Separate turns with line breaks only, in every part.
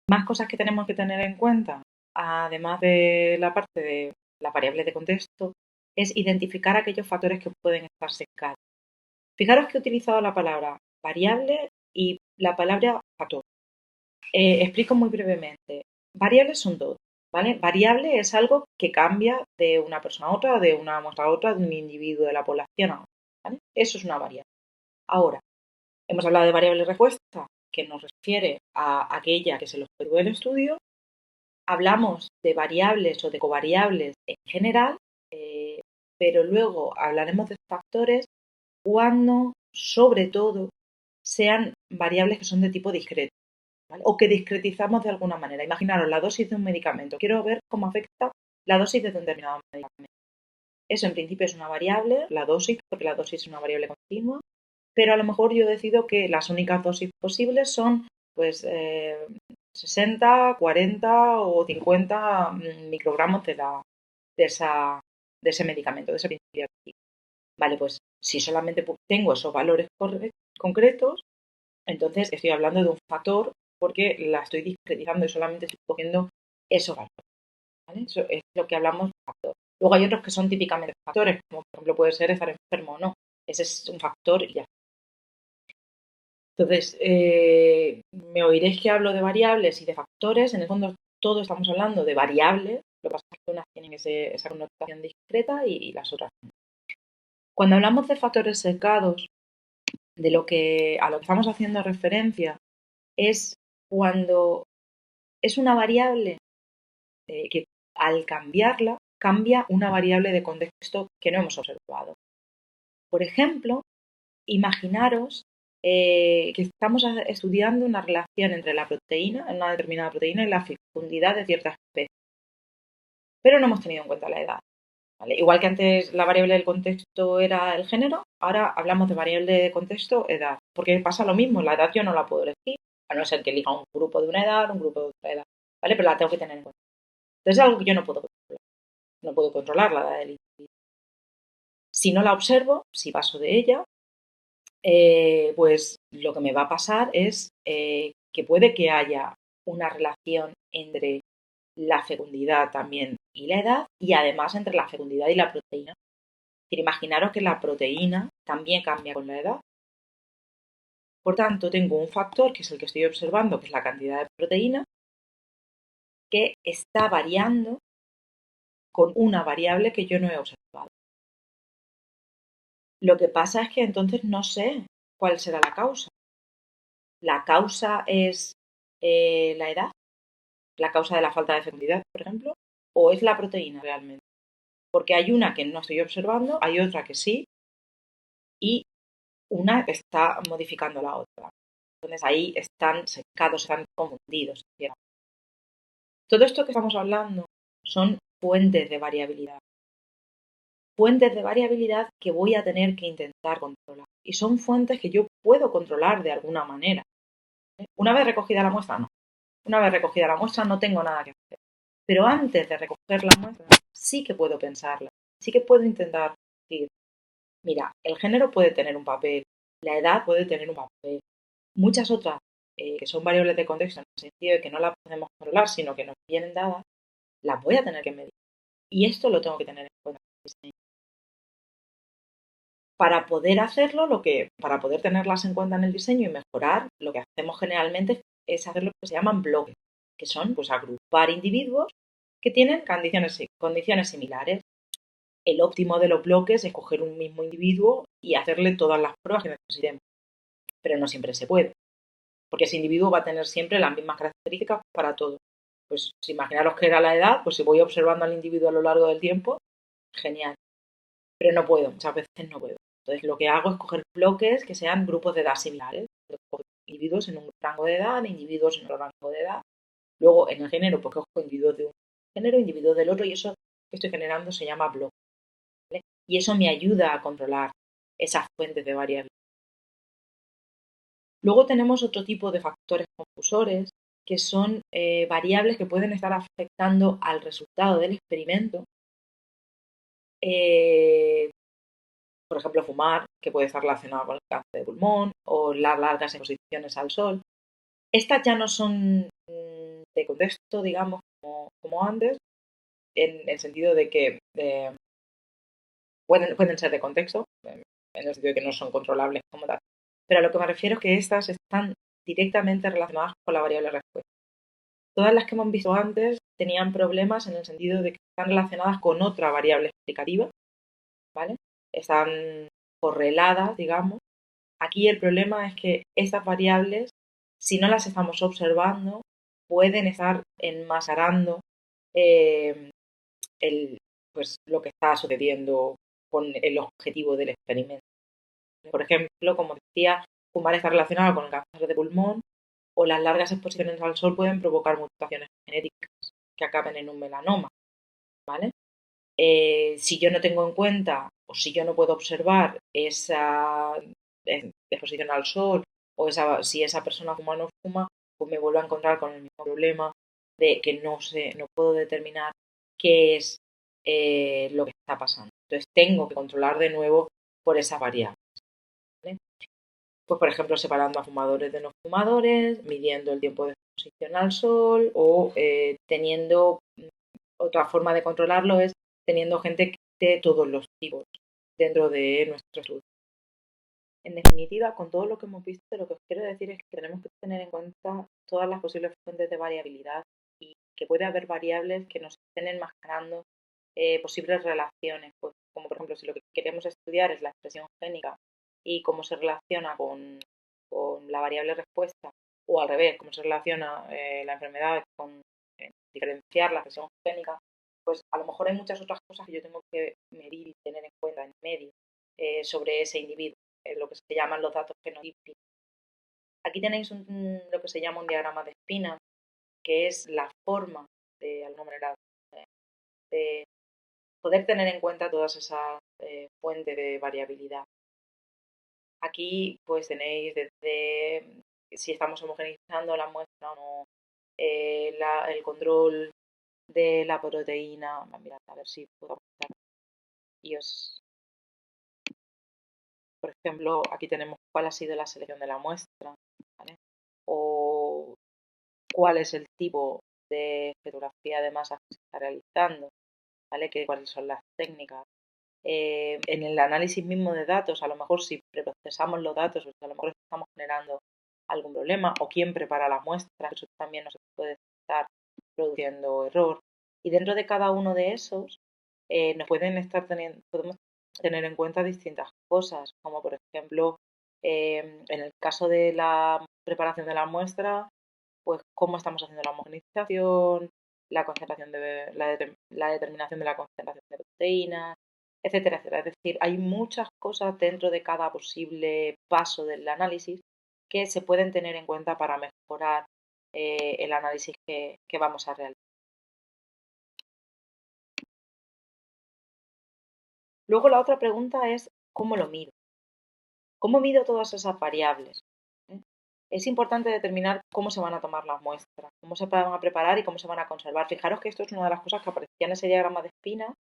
Más cosas que tenemos que tener en cuenta, además de la parte de las variables de contexto, es identificar aquellos factores que pueden estar sesgados. Fijaros que he utilizado la palabra variable y la palabra factor. Explico muy brevemente. Variables son dos, ¿vale? Variable es algo que cambia de una persona a otra, de una muestra a otra, de un individuo de la población a otra, ¿vale? Eso es una variable. Ahora, hemos hablado de variable respuesta, que nos refiere a aquella que se le observó el estudio. Hablamos de variables o de covariables en general, pero luego hablaremos de factores cuando, sobre todo, sean variables que son de tipo discreto, ¿vale? O que discretizamos de alguna manera. Imaginaros la dosis de un medicamento. Quiero ver cómo afecta la dosis de un determinado medicamento. Eso en principio es una variable, la dosis, porque la dosis es una variable continua, pero a lo mejor yo decido que las únicas dosis posibles son pues 60, 40 o 50 microgramos de, esa, de ese medicamento, de ese principio activo. Vale, pues si solamente tengo esos valores concretos, entonces estoy hablando de un factor porque la estoy discretizando y solamente estoy cogiendo esos valores. ¿Vale? Eso es lo que hablamos de factor. Luego hay otros que son típicamente factores, como por ejemplo puede ser estar enfermo o no. Ese es un factor y ya. Entonces, me oiréis que hablo de variables y de factores. En el fondo, todo estamos hablando de variables. Lo que pasa es que unas tienen esa connotación discreta y las otras no. Cuando hablamos de factores sesgados, a lo que estamos haciendo referencia es cuando es una variable que al cambiarla cambia una variable de contexto que no hemos observado. Por ejemplo, imaginaros que estamos estudiando una relación entre la proteína, una determinada proteína, y la fecundidad de ciertas especies, pero no hemos tenido en cuenta la edad. ¿Vale? Igual que antes la variable del contexto era el género, ahora hablamos de variable de contexto edad, porque pasa lo mismo, la edad yo no la puedo elegir, a no ser que elija un grupo de una edad, un grupo de otra edad, ¿vale? Pero la tengo que tener en cuenta. Entonces es algo que yo no puedo controlar, no puedo controlar la edad del individuo. Si no la observo, si paso de ella, pues lo que me va a pasar es que puede que haya una relación entre la fecundidad también y la edad y además entre la fecundidad y la proteína. Es decir, imaginaros que la proteína también cambia con la edad. Por tanto, tengo un factor que es el que estoy observando, que es la cantidad de proteína, que está variando con una variable que yo no he observado. Lo que pasa es que entonces no sé cuál será la causa. ¿La causa es la edad? ¿La causa de la falta de fecundidad, por ejemplo? ¿O es la proteína realmente? Porque hay una que no estoy observando, hay otra que sí, y una está modificando la otra. Entonces ahí están secados, están confundidos. Todo esto que estamos hablando son fuentes de variabilidad. Fuentes de variabilidad que voy a tener que intentar controlar. Y son fuentes que yo puedo controlar de alguna manera. Una vez recogida la muestra, no. Una vez recogida la muestra, no tengo nada que hacer. Pero antes de recoger la muestra, sí que puedo pensarla. Sí que puedo intentar decir, mira, el género puede tener un papel, la edad puede tener un papel. Muchas otras, que son variables de contexto, en el sentido de que no las podemos controlar, sino que nos vienen dadas, las voy a tener que medir. Y esto lo tengo que tener en cuenta. Para poder hacerlo, para poder tenerlas en cuenta en el diseño y mejorar, lo que hacemos generalmente es hacer lo que se llaman bloques, que son pues agrupar individuos que tienen condiciones similares. El óptimo de los bloques es coger un mismo individuo y hacerle todas las pruebas que necesitemos, pero no siempre se puede, porque ese individuo va a tener siempre las mismas características para todo. Pues si imaginaros que era la edad, pues si voy observando al individuo a lo largo del tiempo, genial, pero no puedo, muchas veces no puedo. Entonces lo que hago es coger bloques que sean grupos de edad similares, individuos en un rango de edad, individuos en otro rango de edad. Luego en el género, pues cojo individuos de un género, individuos del otro, y eso que estoy generando se llama bloque. ¿Vale? Y eso me ayuda a controlar esas fuentes de variabilidad. Luego tenemos otro tipo de factores confusores, que son variables que pueden estar afectando al resultado del experimento. Por ejemplo, fumar, que puede estar relacionado con el cáncer de pulmón, o las largas exposiciones al sol. Estas ya no son de contexto, digamos, como antes, en el sentido de que pueden ser de contexto, en el sentido de que no son controlables como tal. Pero a lo que me refiero es que estas están directamente relacionadas con la variable respuesta. Todas las que hemos visto antes tenían problemas en el sentido de que están relacionadas con otra variable explicativa, ¿vale? Están correladas, digamos. Aquí el problema es que estas variables, si no las estamos observando, pueden estar enmascarando eh, pues, lo que está sucediendo con el objetivo del experimento. Por ejemplo, como decía, fumar está relacionado con el cáncer de pulmón o las largas exposiciones al sol pueden provocar mutaciones genéticas que acaben en un melanoma, ¿vale? Si yo no tengo en cuenta o si yo no puedo observar esa exposición al sol o si esa persona fuma o no fuma, pues me vuelvo a encontrar con el mismo problema de que no puedo determinar qué es lo que está pasando. Entonces tengo que controlar de nuevo por esa variable. ¿Vale? Pues por ejemplo separando a fumadores de no fumadores, midiendo el tiempo de exposición al sol o teniendo otra forma de controlarlo es teniendo gente de todos los tipos dentro de nuestro estudio. En definitiva, con todo lo que hemos visto, lo que os quiero decir es que tenemos que tener en cuenta todas las posibles fuentes de variabilidad y que puede haber variables que nos estén enmascarando posibles relaciones, pues, como por ejemplo si lo que queremos estudiar es la expresión génica y cómo se relaciona con la variable respuesta, o al revés, cómo se relaciona la enfermedad con diferenciar la expresión génica, pues a lo mejor hay muchas otras cosas que yo tengo que medir y tener en cuenta en medio sobre ese individuo, lo que se llaman los datos fenotípicos. Aquí tenéis lo que se llama un diagrama de espina, que es la forma, de alguna manera, de poder tener en cuenta todas esas fuentes de variabilidad. Aquí pues tenéis desde si estamos homogeneizando la muestra o no, el control de la proteína. Mirad, a ver si puedo apuntar. Y por ejemplo, aquí tenemos cuál ha sido la selección de la muestra, ¿vale? O cuál es el tipo de fotografía de masa que se está realizando, ¿vale? Cuáles son las técnicas. En el análisis mismo de datos, a lo mejor si preprocesamos los datos, pues a lo mejor estamos generando algún problema, o quién prepara la muestra, eso también nos puede estar produciendo error. Y dentro de cada uno de esos podemos tener en cuenta distintas cosas, como por ejemplo, en el caso de la preparación de la muestra, pues cómo estamos haciendo la homogenización, la concentración la determinación de la concentración de proteínas, etcétera, etcétera. Es decir, hay muchas cosas dentro de cada posible paso del análisis que se pueden tener en cuenta para mejorar el análisis que vamos a realizar. Luego la otra pregunta es ¿cómo lo mido? ¿Cómo mido todas esas variables? ¿Eh? Es importante determinar cómo se van a tomar las muestras, cómo se van a preparar y cómo se van a conservar. Fijaros que esto es una de las cosas que aparecía en ese diagrama de espina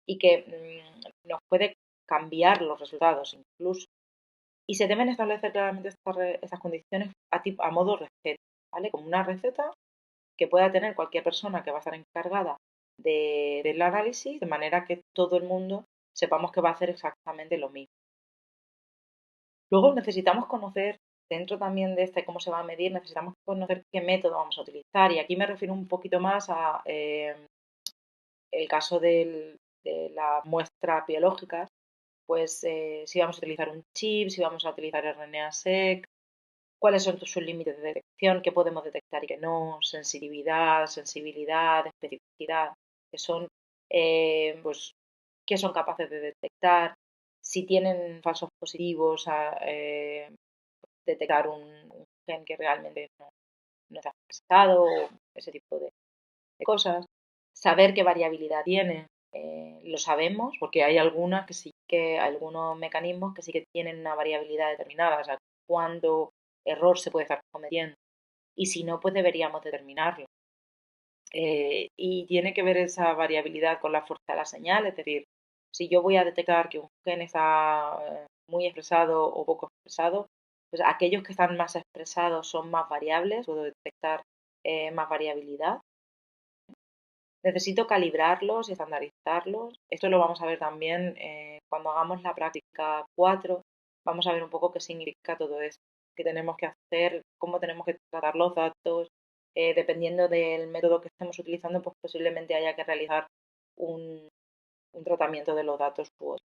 y que nos puede cambiar los resultados incluso. Y se deben establecer claramente estas condiciones a modo receta, ¿vale? Como una receta que pueda tener cualquier persona que va a estar encargada del análisis, de manera que todo el mundo sepamos que va a hacer exactamente lo mismo. Luego necesitamos conocer, dentro también de cómo se va a medir, necesitamos conocer qué método vamos a utilizar. Y aquí me refiero un poquito más a el caso de las muestras biológicas, pues si vamos a utilizar un chip, si vamos a utilizar RNA-seq, cuáles son sus límites de detección, qué podemos detectar y qué no, sensibilidad, especificidad, que son, pues, qué son capaces de detectar, si tienen falsos positivos, detectar un gen que realmente no está expresado, ese tipo de cosas. Saber qué variabilidad tiene, lo sabemos porque hay algunas que sí que, algunos mecanismos que sí que tienen una variabilidad determinada, o sea, cuánto error se puede estar cometiendo. Y si no, pues deberíamos determinarlo. Y tiene que ver esa variabilidad con la fuerza de la señal, es decir, si yo voy a detectar que un gen está muy expresado o poco expresado, pues aquellos que están más expresados son más variables, puedo detectar más variabilidad. Necesito calibrarlos y estandarizarlos. Esto lo vamos a ver también cuando hagamos la práctica 4. Vamos a ver un poco qué significa todo esto, qué tenemos que hacer, cómo tenemos que tratar los datos. Dependiendo del método que estemos utilizando, pues posiblemente haya que realizar un tratamiento de los datos u otro.